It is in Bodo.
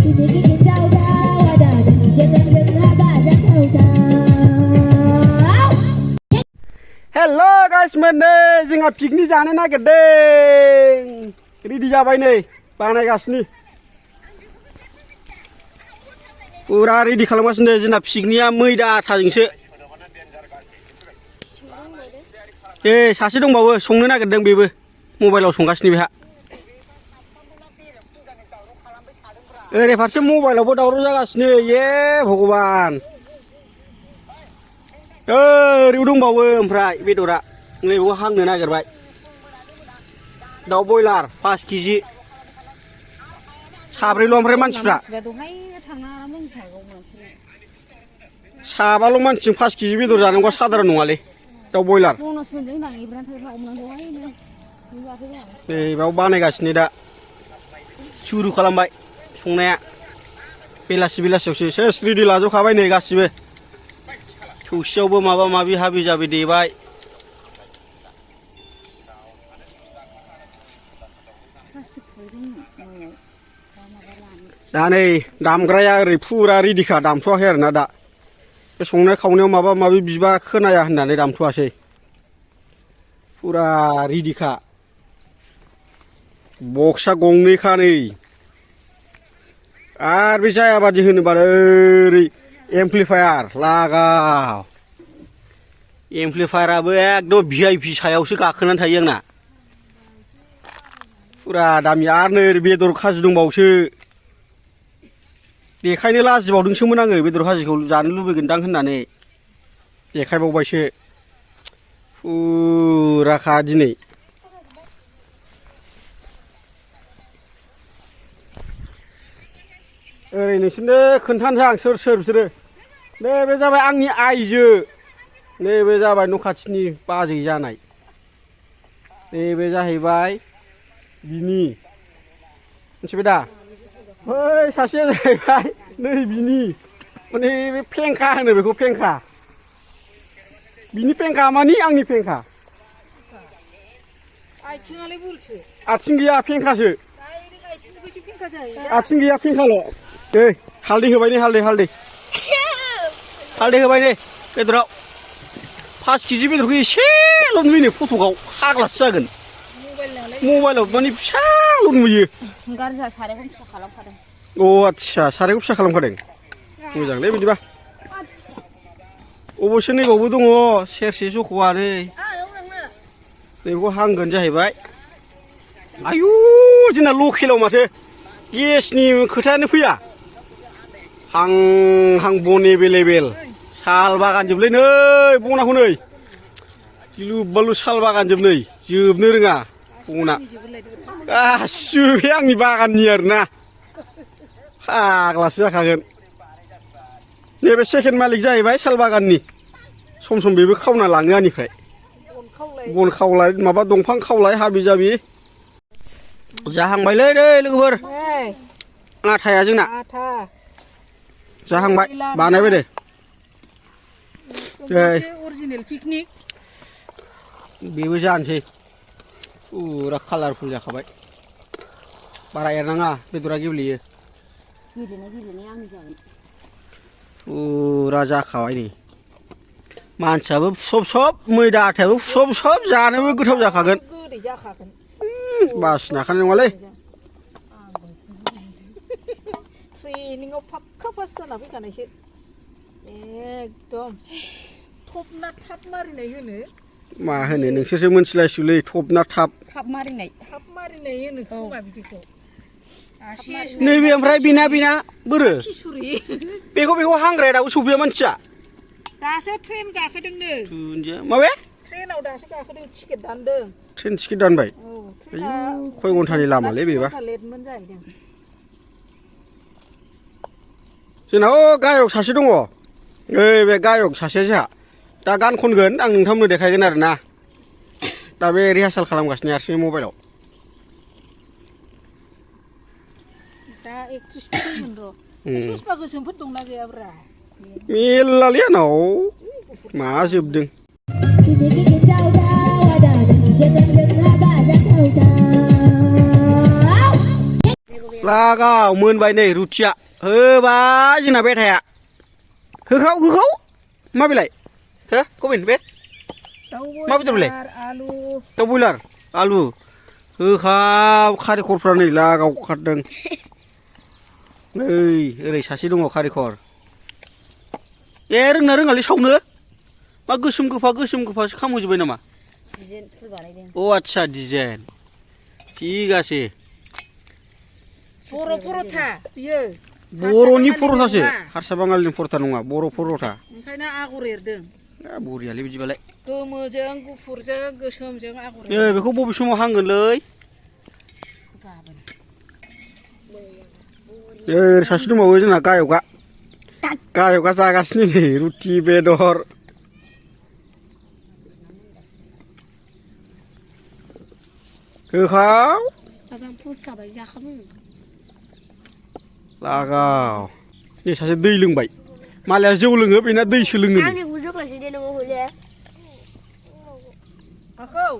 Hello guys, mình đây जोंहा पिकनिक जानो नागिरदों रेडि जाबाय नै बानायगासिनो पुरा रेडि खालामगासिनो जोंना पिकनिकआ मैदा आथाजोंसो सासे दंबावो संनो नागिरदों बेबो मबाइलाव संगासिनो बेहा ओरै फारसे मबाइलावबो दावराव जागासिनो ये भगवान ओरैबो दंबावो ओमफ्राय बेदरा नैबेखौ हांनो नागिरबाय दाउ बयलार 5 केजि साब्रैल' ओमफ्राय मानसिफ्रा साबाल' मानसिजों 5 केजि बेदर जानांगौआ साधारन नङालै दाउ बयलार नै बेयाव बानायगासिनो दा सुरु खालामबाय संनाया बेलासियावसो सेस रेडि लाजोबखाबाय नै गासिबो थौसियावबो माबा माबि हाबि जाबि देबाय दा नै दामग्राया ओरै फुरा रेडिखा दामथ'वाखै आरोना दा बे संनाय खावनायाव माबा माबि बिबा खोनाया होननानै दामथ'वासै फुरा रेडिखा बक्सआ गंनैखा नै आरो बे जायाबादि होनोबा ओरै एम्प्लिफायार लागाव एम्प्लिफायाराबो एकदम VIP सायावसो गाखोनानै थायो आंना फुरा दामि आरो नै बेदर खाजि दंबावोसो देखायनो लाजिबावदोंसोमोन आङो बेदर खाजिखौ जानो लुबैगोनदां होननानै देखायबावबायसो फुराखा दिनै ओरै नोंसोरनो खोन्थानोसै आं सोर बिसोरो नैबे जाबाय आंनि आइजो नैबे जाबाय न' खाथिनि बाजै जानाय नैबे जाहैबाय बिनि मिथिबाय दा बै सासेया जाहैबाय नै बिनि माने बे फेंखा होनो बेखौ फेंखा बिनि फेंखा मानि आंनि फेंखा आथिं गैया फेंखासो आथिं गैया फेंखाल' हालदै होबाय नै हालदै होबाय नै बेदराव 5 केजि बेदरखौ एसेल' नुयो नै फट'आव फाग्लासो जागोन मबाइलाव माने फिसाल' नुयो अ आदसा सारायखौ फिसा खालामखादों मोजांलै बिदिबा अबयस्से नैबावबो दङ सेरसे जख'आ नै नैबेखौ हांगोन जाहैबाय आयु जोंना लकेलाव माथो गेसनि खोथायानो फैया हां बन एभेलेबेल साल बागान जोबलै नै बनाखौ नै गिलु बालु साल बागान जोब नै जोबनो रोङा बना गासिबो बे आंनि बागाननि आरोना फाग्लासो जाखागोन नैबे सेकेन्ड मालिक जाहैबाय साल बागाननि सम बेबो खावना लाङो आंनिफ्राय बन खावलाय माबा दंफां खावलाय हाबि जाबि जाहांबायलै नै लोगोफोर आथाया जोंना जाहांबाय बानायबाय दे अरिजिनेल पिकनिक बेबो जानोसै फुरा कालारफुल जाखाबाय बारा एरनाङा बेदरा गेब्लेयो फुरा जाखाबाय नै मानसियाबो सब मैदा आथायाबो सब जानोबो गोथाव जाखागोन बासिनाखानाय नङालै ट्रेनिंआव फाक्का पास जाना फैखानायसो एकदम थप ना थाब मारिनाय होनो मा होनो नोंसोरसो मोनथिलायसुलै थप ना थाब मारिनाय होनो खोमा बिदिखौ नैबे ओमफ्राय बिना बोरो बेखौ हांग्राया दाबो सफैया मानसिया दासो ट्रेन गाखोदोंनो माबे ट्रेनाव दासो गाखोदों टिकेट दानदों ट्रेन टिकेट दानबाय खय घन्टानि लामालै बेबा लेटमोन जाहैदों जोंनाव गायक सासे दङ ओइ बे गायक सासेया जोंहा दा गान खनगोन आं नोंथांमोननो देखायगोन आरोना दा बे रिहार्साल खालामगासिनो हारसिङै मबाइलाव दा एक्ट्रिसफोर दंमोन र' ससमा गोसोमफोर दंना गैयाब्रा मेल्लालै आंनाव मा जोबदों लागाव मोनबाय नै रुटिया होबाय जोंना बेथाया होखाव मा बिलाइ हो कबिन बे मा बेदर बिलाइ आलु दाउ बयलार आलु होखाव खारिखरफ्रा नै लागाव खारदों नै ओरै सासे दङ खारिखर ए रोङालै सावनो मा गोसोम गोफासो खामहोजोब्बाय नामा डिजाइन फुल बानायदों अ आच्छा डिजाइन ठीक আছে बर' पर'था बियो बर'नि पर'थासो हारसा बाङालिनि पर'था नङा बर' पर'था ओंखायनो आगर एरदों बरियालै बिदिबालाय गोमोजों गुफुरजों गोसोमजों आगर ए बेखौ बबे समाव हांगोनलै गाबोन ए सासे दंबावो जोंना गायकआ जागासिनो नै रुटि बेदर होखाव लागाव नै सासे दै लोंबाय मालाया जौ लोङो बेना दैसो लोङो आंनि बुजों लासै दे नोङो हले माखौ